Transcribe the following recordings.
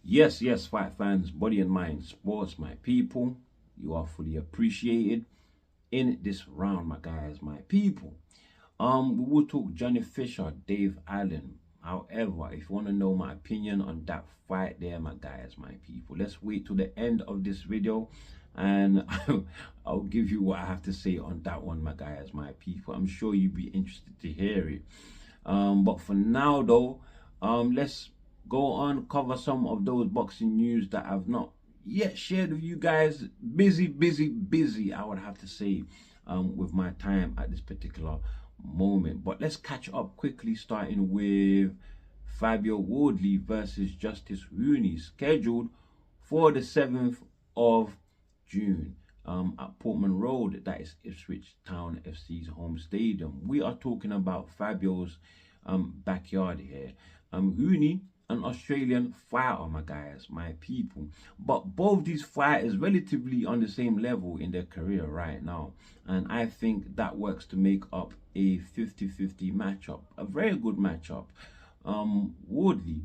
Yes, fight fans, body and mind, sports, my people. You are fully appreciated in this round, my guys, my people. We will talk Johnny Fisher, Dave Allen. However, if you want to know my opinion on that fight there, my guys, my people, let's wait to the end of this video and I'll give you what I have to say on that one, my guys, my people. I'm sure you'll be interested to hear it. But for now, though, let's go on cover some of those boxing news that I've not yet shared with you guys. Busy, I would have to say, with my time at this particular moment. But let's catch up quickly, starting with Fabio-Huni versus Justice Rooney, scheduled for the 7th of June. At Portman Road, that is Ipswich Town FC's home stadium. We are talking about Fabio's backyard here. Huni, an Australian fighter, my guys, my people. But both these fighters relatively on the same level in their career right now. And I think that works to make up a 50-50 matchup. A very good matchup. Woodley,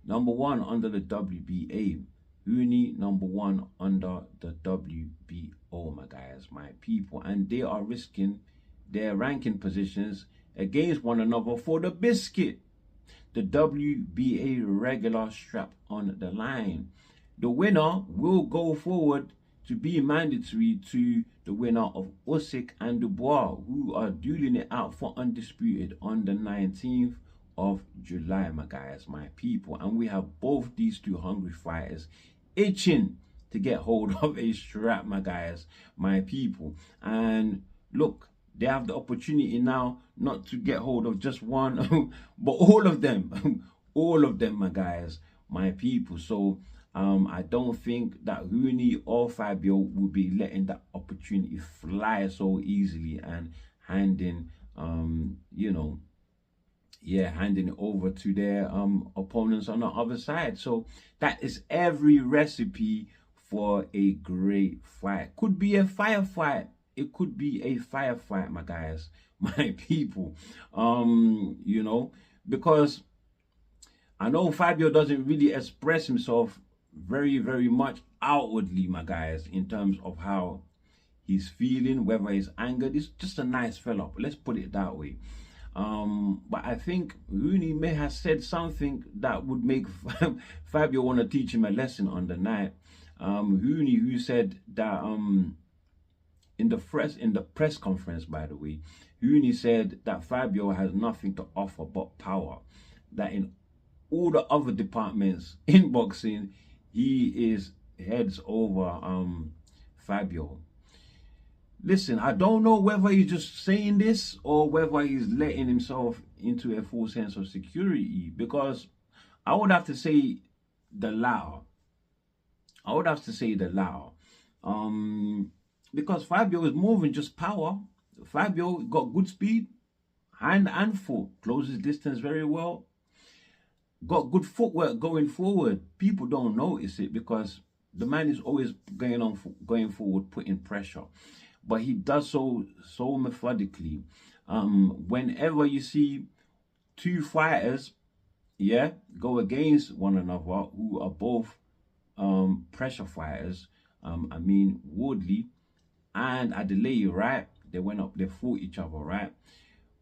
number 1 under the WBA. Huni, number 1 under the WBO, my guys, my people. And they are risking their ranking positions against one another for the biscuit. The WBA regular strap on the line. The winner will go forward to be mandatory to the winner of Usyk and Dubois, who are dueling it out for undisputed on the 19th of July, my guys, my people. And we have both these two hungry fighters itching to get hold of a strap, my guys, my people. And look, they have the opportunity now not to get hold of just one, but all of them, my guys, my people. So I don't think that Huni or Fabio will be letting that opportunity fly so easily and handing, handing it over to their opponents on the other side. So that is every recipe for a great fight. Could be a firefight. It could be a firefight, my guys, my people. Because I know Fabio doesn't really express himself very much outwardly, my guys, in terms of how he's feeling, whether he's angered. He's just a nice fella. Let's put it that way. But I think Huni may have said something that would make Fabio want to teach him a lesson on the night. Huni, who said that in the press conference, by the way, Huni said that Fabio has nothing to offer but power. That in all the other departments in boxing, he is heads over Fabio. Listen, I don't know whether he's just saying this or whether he's letting himself into a full sense of security, because I would have to say the latter. Because Fabio is more than just power. Fabio got good speed, hand and foot, closes distance very well. Got good footwork going forward. People don't notice it because the man is always going forward, putting pressure. But he does so methodically. Whenever you see two fighters, go against one another who are both pressure fighters, Woodley and Adeleye, right? They went up, they fought each other, right?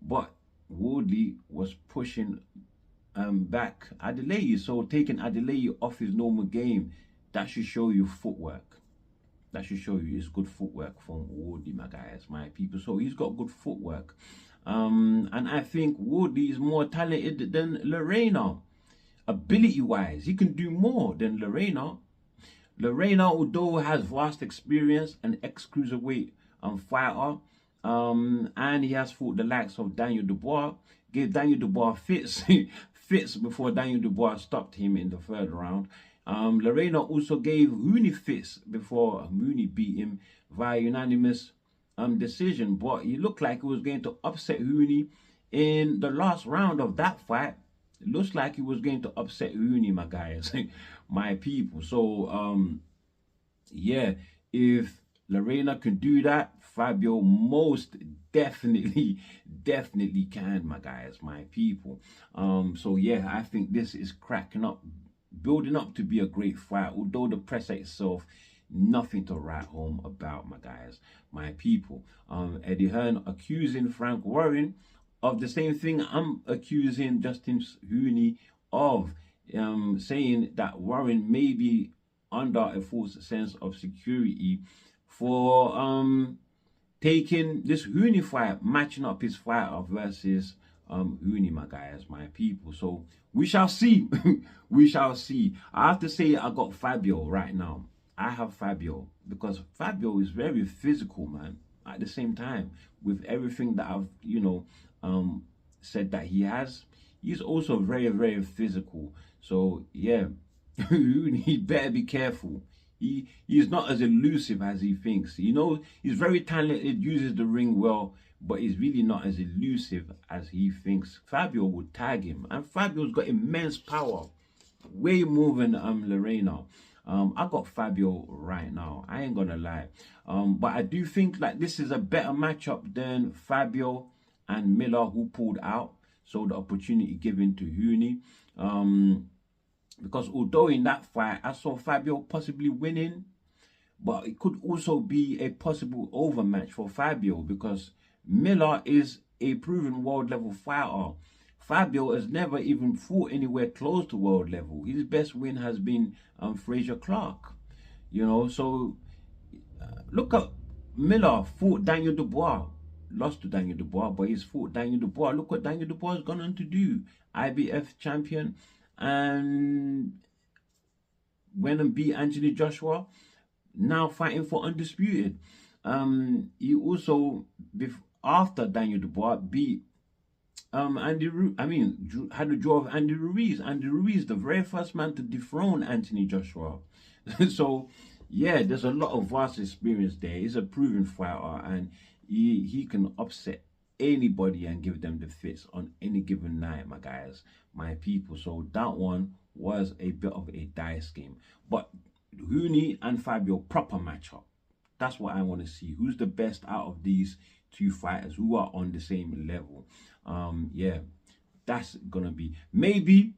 But Woodley was pushing back Adeleye, so taking Adeleye off his normal game, that should show you footwork. That should show you his good footwork from Woodley, my guys, my people. So he's got good footwork. And I think Woodley is more talented than Lorena. Ability-wise, he can do more than Lorena. Lorena, although has vast experience, an ex-cruiserweight fighter, and he has fought the likes of Daniel Dubois, gave Daniel Dubois fits before Daniel Dubois stopped him in the 3rd round. Lorena also gave Huni fits before Huni beat him via unanimous decision, but he looked like he was going to upset Huni in the last round of that fight. It looks like he was going to upset Huni, my guys, my people. So if Lorena can do that, Fabio most definitely can, my guys, my people. I think this is cracking up building up to be a great fight, although the press itself, nothing to write home about, my guys, my people. Eddie Hearn accusing Frank Warren of the same thing I'm accusing Justin-Huni of, saying that Warren may be under a false sense of security for taking this Huni fight, matching up his fighter versus Huni, my guys, my people. So we shall see. We shall see. I have to say I got Fabio right now. I have Fabio because Fabio is very physical, man. At the same time, with everything that I've, said that he has, he's also very, very physical. So yeah, he better be careful. He's not as elusive as he thinks. He's very talented, uses the ring well, but he's really not as elusive as he thinks. Fabio would tag him, and Fabio's got immense power, way more than Lorena. I got Fabio right now. I ain't gonna lie. But I do think like this is a better matchup than Fabio and Miller, who pulled out. So the opportunity given to Huni. Because although in that fight I saw Fabio possibly winning, but it could also be a possible overmatch for Fabio because Miller is a proven world level fighter. Fabio has never even fought anywhere close to world level. His best win has been Frazier Clark. So look at Miller fought Daniel Dubois, lost to Daniel Dubois, but he's fought Daniel Dubois. Look what Daniel Dubois has gone on to do. IBF champion, and went and beat Anthony Joshua, now fighting for undisputed. He also, after Daniel Dubois, beat had a draw of Andy Ruiz. Andy Ruiz, the very first man to dethrone Anthony Joshua. So yeah, there's a lot of vast experience there. He's a proven fighter, and he can upset anybody and give them the fits on any given night, my guys, my people. So that one was a bit of a dice game, but Huni and Fabio, proper matchup. That's what I want to see. Who's the best out of these two fighters who are on the same level? Yeah, that's gonna be, maybe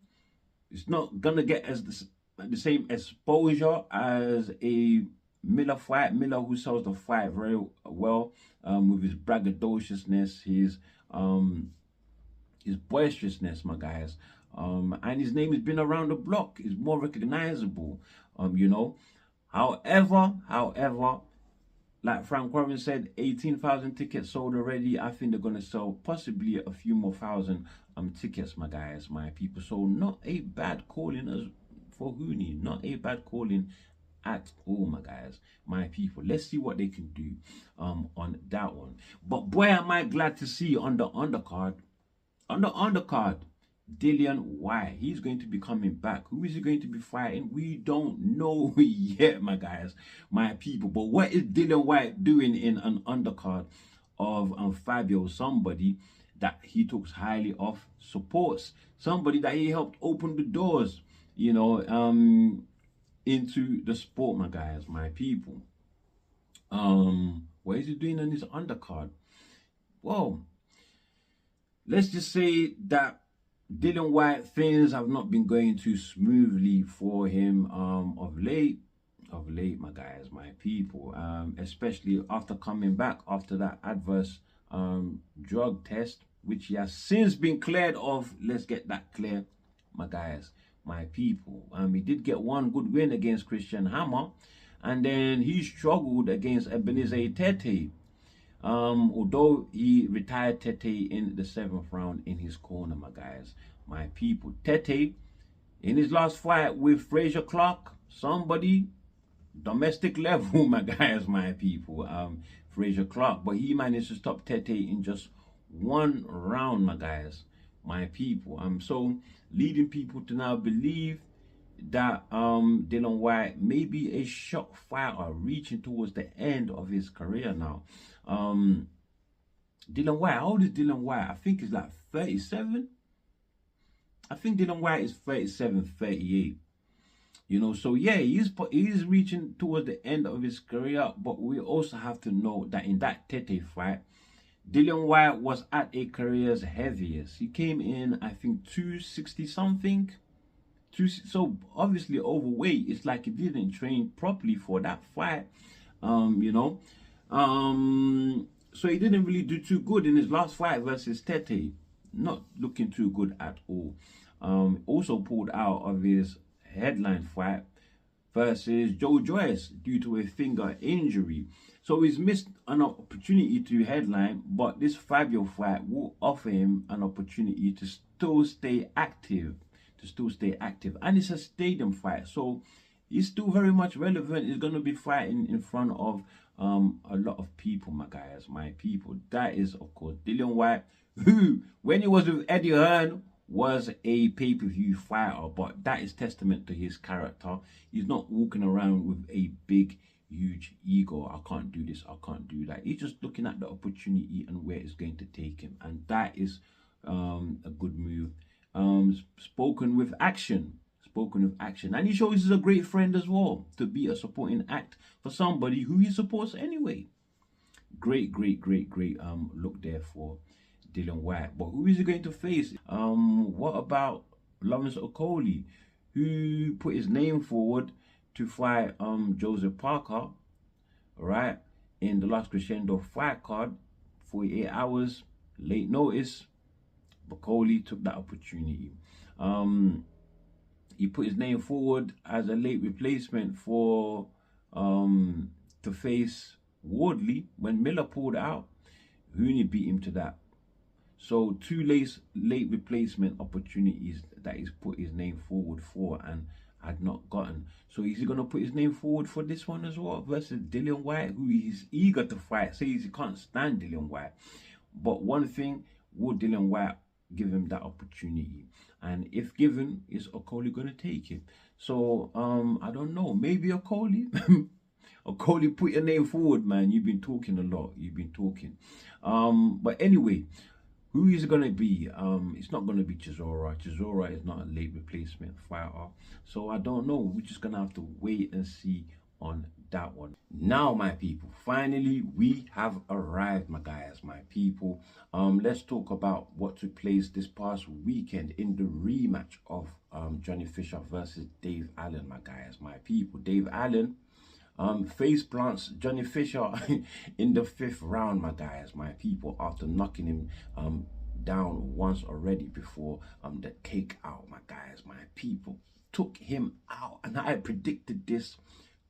it's not gonna get as the same exposure as a Miller fight. Miller, who sells the fight very well, with his braggadociousness, his boisterousness, my guys, and his name has been around the block. He's more recognizable, However, like Frank Warren said, 18,000 tickets sold already. I think they're gonna sell possibly a few more thousand tickets, my guys, my people. So not a bad calling as for Huni, not a bad calling at all, my guys, my people. Let's see what they can do on that one. But boy, am I glad to see on the undercard, Dylian Whyte. He's going to be coming back. Who is he going to be fighting? We don't know yet, my guys, my people. But what is Dylian Whyte doing in an undercard of Fabio? Somebody that he talks highly of, supports, somebody that he helped open the doors, into the sport, my guys, my people. What is he doing on his undercard? Well, let's just say that Dylian Whyte, things have not been going too smoothly for him of late, my guys, my people, especially after coming back after that adverse drug test, which he has since been cleared of. Let's get that clear, my guys, my people. He did get one good win against Christian Hammer, and then he struggled against Ebenezer Tete. Although he retired Tete in the 7th round in his corner, my guys, my people. Tete, in his last fight with Frazier Clark, somebody domestic level, my guys, my people, Frazier Clark, but he managed to stop Tete in just one round, my guys, my people. So leading people to now believe that Dylian Whyte may be a shock fighter reaching towards the end of his career now. Dylian Whyte, how old is Dylian Whyte? I think he's like 37. I think Dylian Whyte is 37, 38. So yeah, he's reaching towards the end of his career, but we also have to know that in that Tete fight, Dylian Whyte was at a career's heaviest. He came in, I think, 260 something, so obviously overweight. It's like if you didn't train properly for that fight, you know. So he didn't really do too good in his last fight versus Tete. Not looking too good at all. Also pulled out of his headline fight versus Joe Joyce due to a finger injury. So he's missed an opportunity to headline, but this Fabio fight will offer him an opportunity to still stay active. And it's a stadium fight, so he's still very much relevant. He's going to be fighting in front of a lot of people, my guys, my people. That is, of course, Dylian Whyte, who, when he was with Eddie Hearn, was a pay-per-view fighter, but that is testament to his character. He's not walking around with a big, huge ego. I can't do this, I can't do that. He's just looking at the opportunity and where it's going to take him, and that is a good move. Spoken with action, and he shows he's a great friend as well, to be a supporting act for somebody who he supports anyway. Great look there for Dylian Whyte. But who is he going to face? What about Mabe Okolie, who put his name forward to fight Joseph Parker, right, in the last Crescendo fight card, 48 hours, late notice. Okolie took that opportunity. He put his name forward as a late replacement for to face Wardley when Miller pulled out. Huni beat him to that. So two late replacement opportunities that he's put his name forward for and had not gotten. So is he going to put his name forward for this one as well versus Dylian Whyte, who is eager to fight, says he can't stand Dylian Whyte. But one thing, would Dylian Whyte give him that opportunity? And if given, is Okolie going to take it? So I don't know, maybe Okolie. Okolie, put your name forward, man. You've been talking a lot, but anyway, who is it going to be? It's not going to be Chisora. Chisora is not a late replacement fighter, so I don't know. We're just going to have to wait and see on that one. Now, my people, finally we have arrived, my guys, my people. Let's talk about what took place this past weekend in the rematch of Johnny Fisher versus Dave Allen, my guys, my people. Dave Allen face plants Johnny Fisher in the 5th round, my guys, my people, after knocking him down once already before the cake out, my guys, my people. Took him out, and I predicted this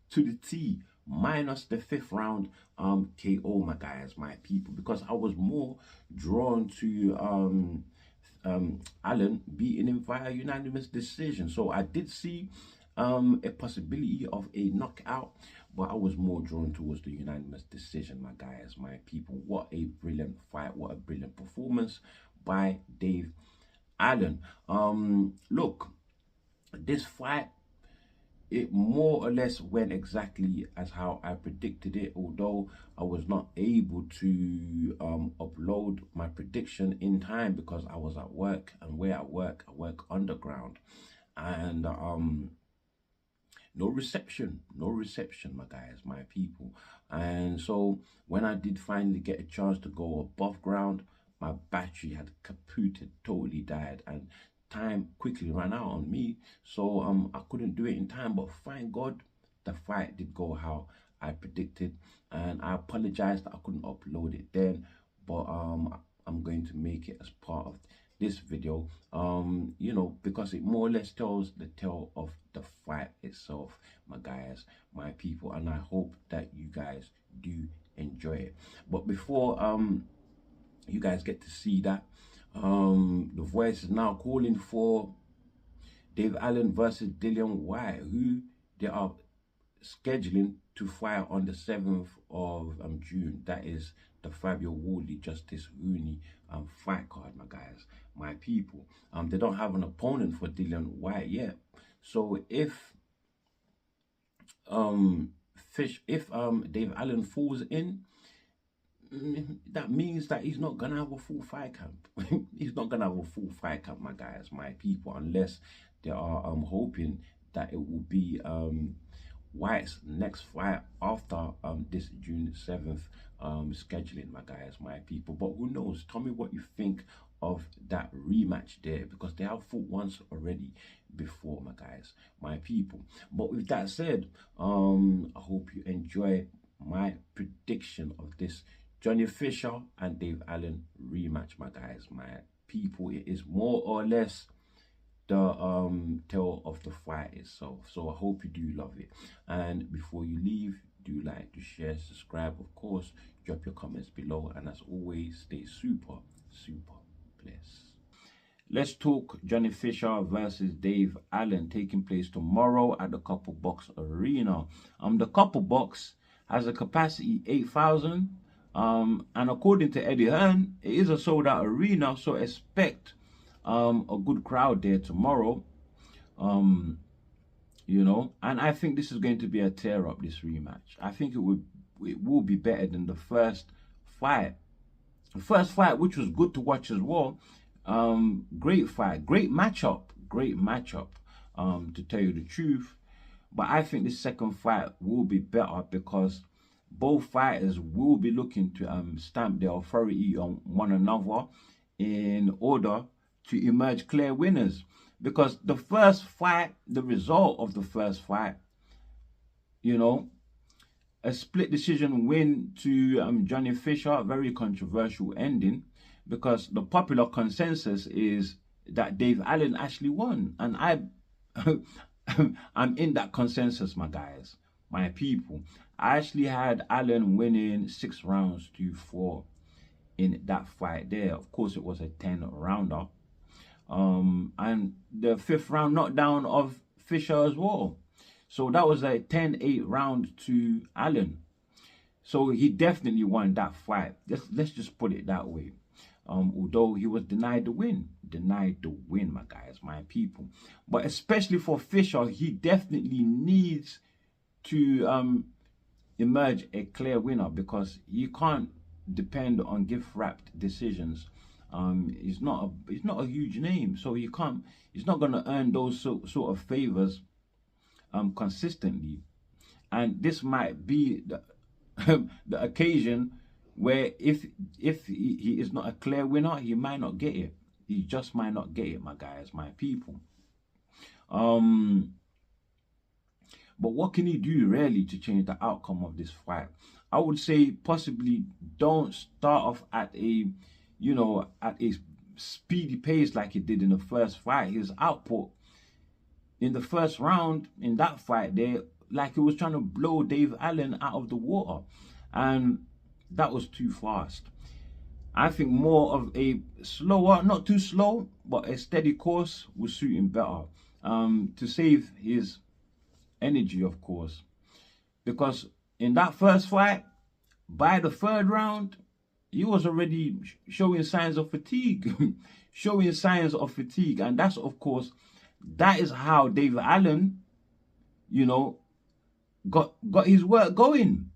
to the T, minus the 5th round KO, my guys, my people, because I was more drawn to Allen beating him via unanimous decision. So I did see a possibility of a knockout, but I was more drawn towards the unanimous decision, my guys, my people. What a brilliant fight, what a brilliant performance by Dave Allen. Look, this fight, it more or less went exactly as how I predicted it, although I was not able to upload my prediction in time because I was at work, and where I work underground, and no reception, my guys, my people. And so when I did finally get a chance to go above ground, my battery had kaputted, totally died, and time quickly ran out on me, so I couldn't do it in time. But thank God the fight did go how I predicted, and I apologize that I couldn't upload it then, but I'm going to make it as part of this video, you know, because it more or less tells the tale of the fight itself, my guys, my people, and I hope that you guys do enjoy it. But before you guys get to see that, the voice is now calling for Dave Allen versus Dylian Whyte, who they are scheduling to fight on the 7th of June. That is the Fabio-Huni Justice Huni fight card, my guys, my people. They don't have an opponent for Dylian Whyte yet. So if Dave Allen falls in, that means that he's not gonna have a full fight camp. He's not gonna have a full fight camp, my guys, my people, unless they are hoping that it will be Whyte's next fight after this June 7th scheduling, my guys, my people. But who knows? Tell me what you think of that rematch there, because they have fought once already before, my guys, my people. But with that said, I hope you enjoy my prediction of this Johnny Fisher and Dave Allen rematch, my guys, my people. It is more or less the tale of the fight itself. So I hope you do love it. And before you leave, do like, to share, subscribe, of course, drop your comments below, and as always, stay super blessed. Let's talk Johnny Fisher versus Dave Allen, taking place tomorrow at the Couple Box Arena. The Couple Box has a capacity 8,000, and according to Eddie Hearn, it is a sold out arena, so expect a good crowd there tomorrow. You know, and I think this is going to be a tear up, this rematch. I think it will be better than the first fight. The first fight, which was good to watch as well. Great fight, great matchup, to tell you the truth. But I think this second fight will be better, because both fighters will be looking to stamp their authority on one another in order to emerge clear winners. Because the first fight, the result of the first fight, you know, a split decision win to Johnny Fisher, very controversial ending, because the popular consensus is that Dave Allen actually won. And I'm in that consensus, my guys, my people. I actually had Allen winning 6 rounds to 4 in that fight there. Of course, it was a 10-rounder. And the 5th round knockdown of Fisher as well. So that was a 10-8 round to Allen. So he definitely won that fight. Let's just put it that way. Although he was denied the win, my guys, my people. But especially for Fisher, he definitely needs to emerge a clear winner, because you can't depend on gift-wrapped decisions. He's not a huge name, so he's not going to earn those sort of favors consistently. And this might be the occasion where if he is not a clear winner, he might not get it. He just might not get it, my guys, my people. But what can he do really to change the outcome of this fight? I would say possibly don't start off at a speedy pace like he did in the first fight. His output in the first round in that fight there, like he was trying to blow Dave Allen out of the water, and that was too fast. I think more of a slower, not too slow, but a steady course would suit him better, to save his energy, of course. Because in that first fight, by the 3rd round, he was already showing signs of fatigue. And that's, of course, that is how Dave Allen, you know, got his work going.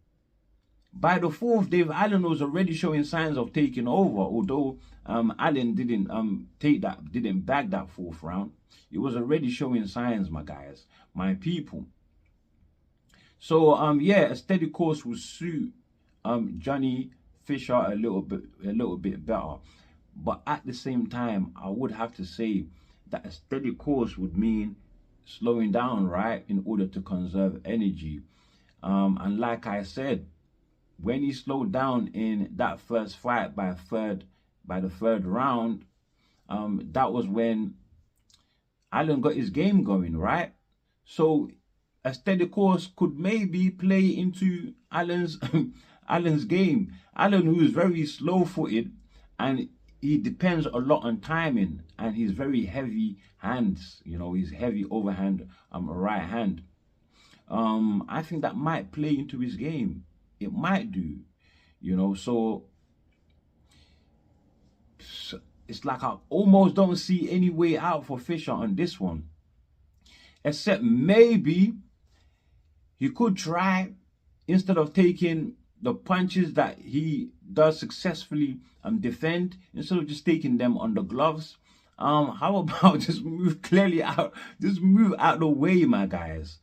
By the 4th, Dave Allen was already showing signs of taking over, although Allen didn't bag that 4th round. He was already showing signs, my guys, my people. So yeah, a steady course will suit Johnny Fisher a little bit better. But at the same time, I would have to say that a steady course would mean slowing down, right, in order to conserve energy. And like I said, when he slowed down in that first fight by the 3rd round, that was when Allen got his game going, right? So a steady course could maybe play into Allen's game. Allen, who is very slow-footed, and he depends a lot on timing, and he's very heavy hands. You know, he's heavy overhand, right hand. I think that might play into his game. It might do, you know. So it's like I almost don't see any way out for Fisher on this one, except maybe he could try, instead of taking the punches that he does successfully defend, instead of just taking them on the gloves, how about just move clearly out, just move out the way, my guys.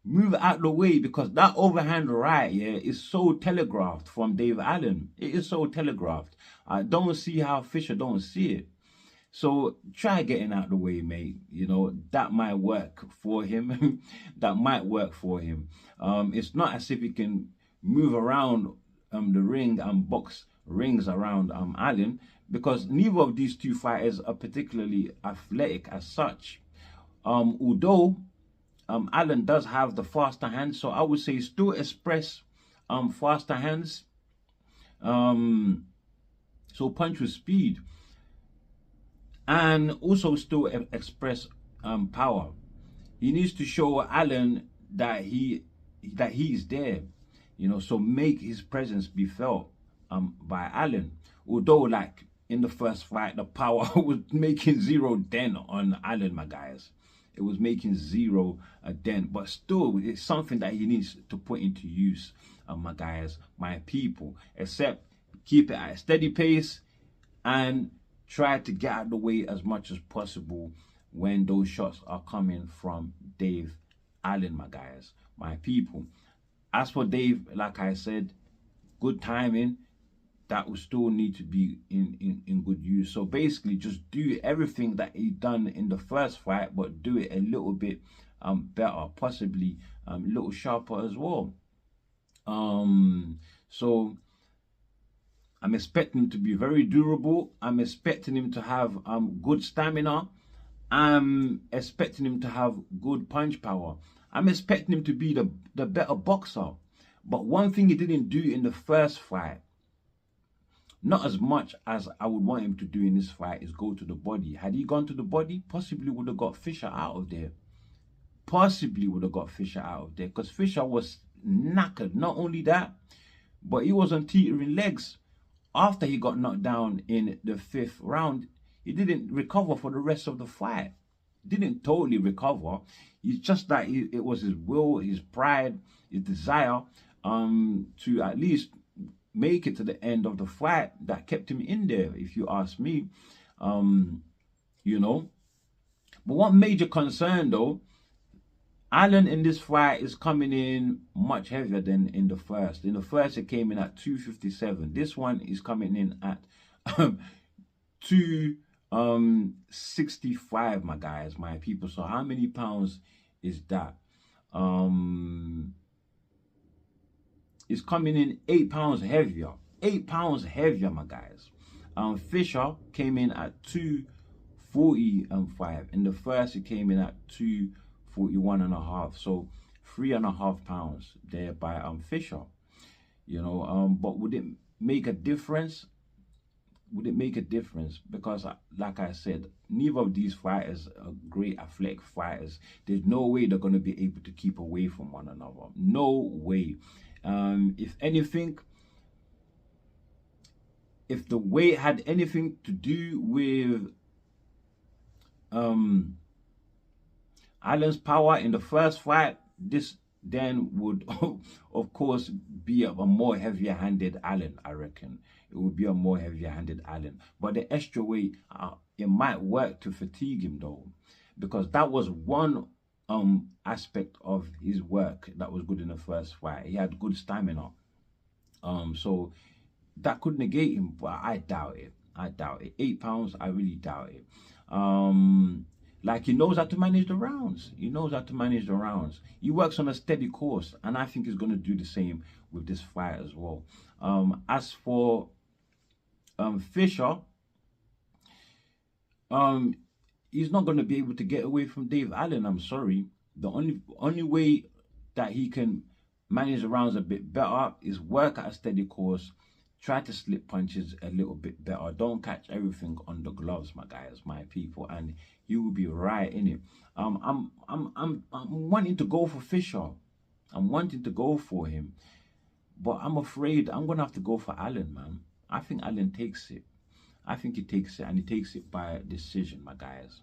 Move out the way, because that overhand right, yeah, is so telegraphed from Dave Allen. It is so telegraphed. I don't see how Fisher don't see it. So try getting out the way, mate. You know, that might work for him. That might work for him. It's not as if he can move around the ring and box rings around Allen, because neither of these two fighters are particularly athletic as such. Although Allen does have the faster hands, so I would say still express faster hands. So punch with speed, and also still express power. He needs to show Allen that he's there, you know. So make his presence be felt by Allen. Although, like in the first fight, the power was making zero dent on Allen, my guys. It was making zero dent, but still, it's something that he needs to put into use, my guys, my people. Except keep it at a steady pace and try to get out of the way as much as possible when those shots are coming from Dave Allen, my guys, my people. As for Dave, like I said, good timing, that will still need to be in good use. So basically, just do everything that he done in the first fight, but do it a little bit better, possibly a little sharper as well. So I'm expecting him to be very durable. I'm expecting him to have good stamina. I'm expecting him to have good punch power. I'm expecting him to be the better boxer. But one thing he didn't do in the first fight, not as much as I would want him to do in this fight, is go to the body. Had he gone to the body, possibly would have got Fisher out of there. Possibly would have got Fisher out of there, because Fisher was knackered. Not only that, but he was on teetering legs. After he got knocked down in the 5th round, he didn't recover for the rest of the fight. Didn't totally recover. It's just that it was his will, his pride, his desire to at least make it to the end of the fight that kept him in there, if you ask me. You know. But one major concern, though, Allen in this fight is coming in much heavier than in the first. In the first, it came in at 257. This one is coming in at 265, my guys, my people. So how many pounds is that? It's coming in 8 pounds heavier. 8 pounds heavier, my guys. Fisher came in at 245. In the first, it came in at 241.5. So 3.5 pounds there by Fisher. You know, but would it make a difference? Would it make a difference? Because, like I said, neither of these fighters are great athletic fighters. There's no way they're going to be able to keep away from one another. No way. If anything, if the weight had anything to do with Allen's power in the first fight, this then would, of course, be a more heavier-handed Allen, I reckon. It would be a more heavier-handed Allen. But the extra weight, it might work to fatigue him, though. Because that was one aspect of his work that was good in the first fight. He had good stamina. So that could negate him, but I doubt it. I doubt it. 8 pounds, I really doubt it. Like, he knows how to manage the rounds. He knows how to manage the rounds. He works on a steady course, and I think he's going to do the same with this fight as well. As for Fisher, he's not going to be able to get away from Dave Allen. I'm sorry. The only way that he can manage the rounds a bit better is work at a steady course. Try to slip punches a little bit better. Don't catch everything on the gloves, my guys, my people, and you will be right in it. I'm wanting to go for Fisher. I'm wanting to go for him, but I'm afraid I'm gonna have to go for Allen, man. I think Allen takes it. I think he takes it, and he takes it by decision, my guys.